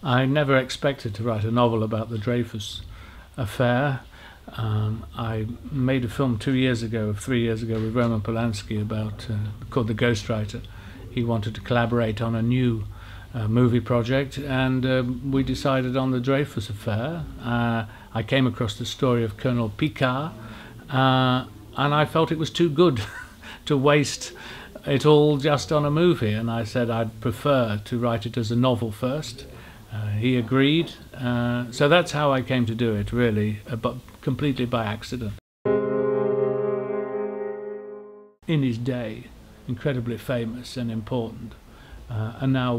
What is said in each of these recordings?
I never expected to write a novel about the Dreyfus affair. I made a film 3 years ago with Roman Polanski called The Ghostwriter. He wanted to collaborate on a new movie project, and we decided on the Dreyfus affair. I came across the story of Colonel Picquart, and I felt it was too good to waste it all just on a movie, and I said I'd prefer to write it as a novel first. He agreed, so that's how I came to do it, really, but completely by accident. In his day, incredibly famous and important, and now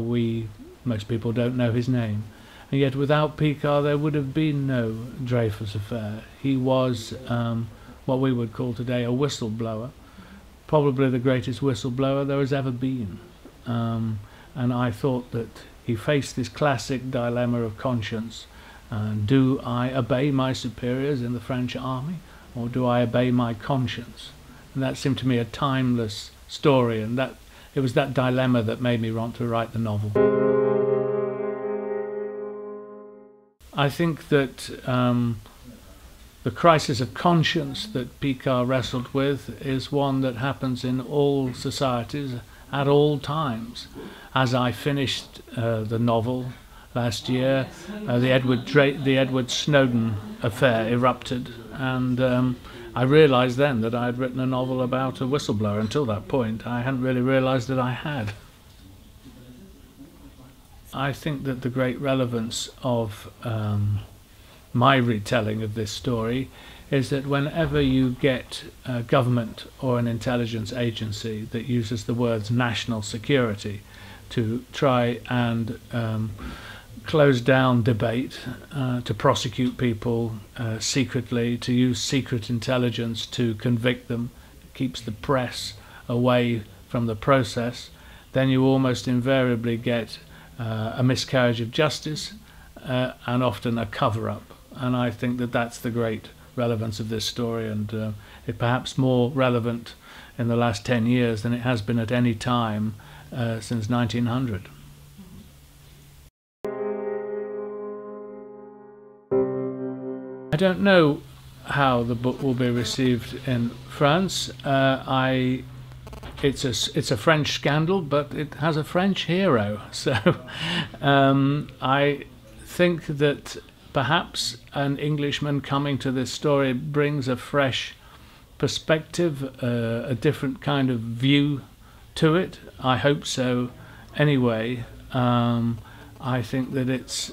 most people don't know his name. And yet without Picquart there would have been no Dreyfus affair. He was what we would call today a whistleblower, probably the greatest whistleblower there has ever been. And I thought that he faced this classic dilemma of conscience. Do I obey my superiors in the French army, or do I obey my conscience? And that seemed to me a timeless story, and it was that dilemma that made me want to write the novel. I think that the crisis of conscience that Picquart wrestled with is one that happens in all societies at all times. As I finished the novel last year, the Edward Snowden affair erupted, and I realised then that I had written a novel about a whistleblower. Until that point, I hadn't really realised that I had. I think that the great relevance of my retelling of this story is that whenever you get a government or an intelligence agency that uses the words national security to try and close down debate, to prosecute people secretly, to use secret intelligence to convict them, keeps the press away from the process, then you almost invariably get a miscarriage of justice and often a cover-up. And I think that that's the great relevance of this story, and it's perhaps more relevant in the last 10 years than it has been at any time since 1900. I don't know how the book will be received in France. It's a French scandal, but it has a French hero. So I think that perhaps an Englishman coming to this story brings a fresh perspective, a different kind of view to it. I hope so anyway. I think that it's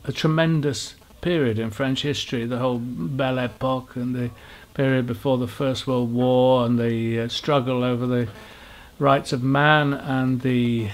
a tremendous period in French history, the whole Belle Époque and the period before the First World War, and the struggle over the rights of man, and the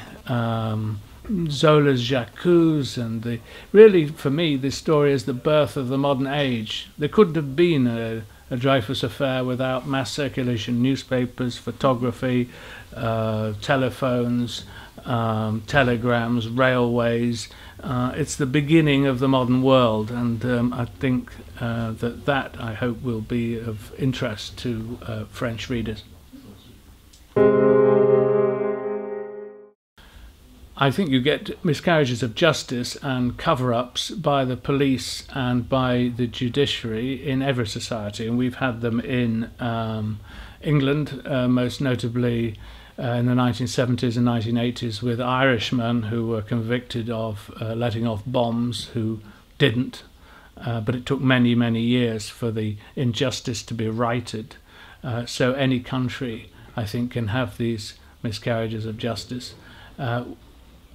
Zola's J'accuse, and really for me this story is the birth of the modern age. There couldn't have been a Dreyfus affair without mass circulation newspapers, photography, telephones, telegrams, railways. It's the beginning of the modern world, and I think that I hope will be of interest to French readers. I think you get miscarriages of justice and cover-ups by the police and by the judiciary in every society, and we've had them in England, most notably in the 1970s and 1980s with Irishmen who were convicted of letting off bombs who didn't, but it took many, many years for the injustice to be righted. So any country, I think, can have these miscarriages of justice.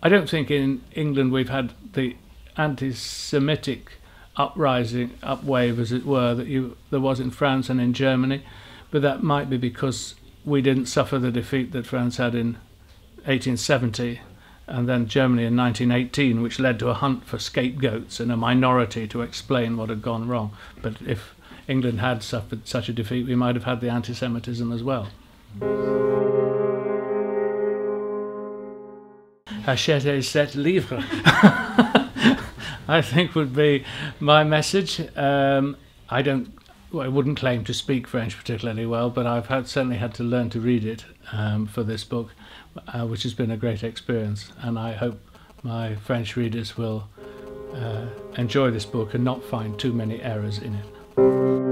I don't think in England we've had the anti-Semitic upwave, as it were, that there was in France and in Germany, but that might be because we didn't suffer the defeat that France had in 1870 and then Germany in 1918, which led to a hunt for scapegoats and a minority to explain what had gone wrong. But if England had suffered such a defeat, we might have had the anti-Semitism as well. Achetez cet livre, I think would be my message. I wouldn't claim to speak French particularly well, but I've certainly had to learn to read it for this book, which has been a great experience, and I hope my French readers will enjoy this book and not find too many errors in it.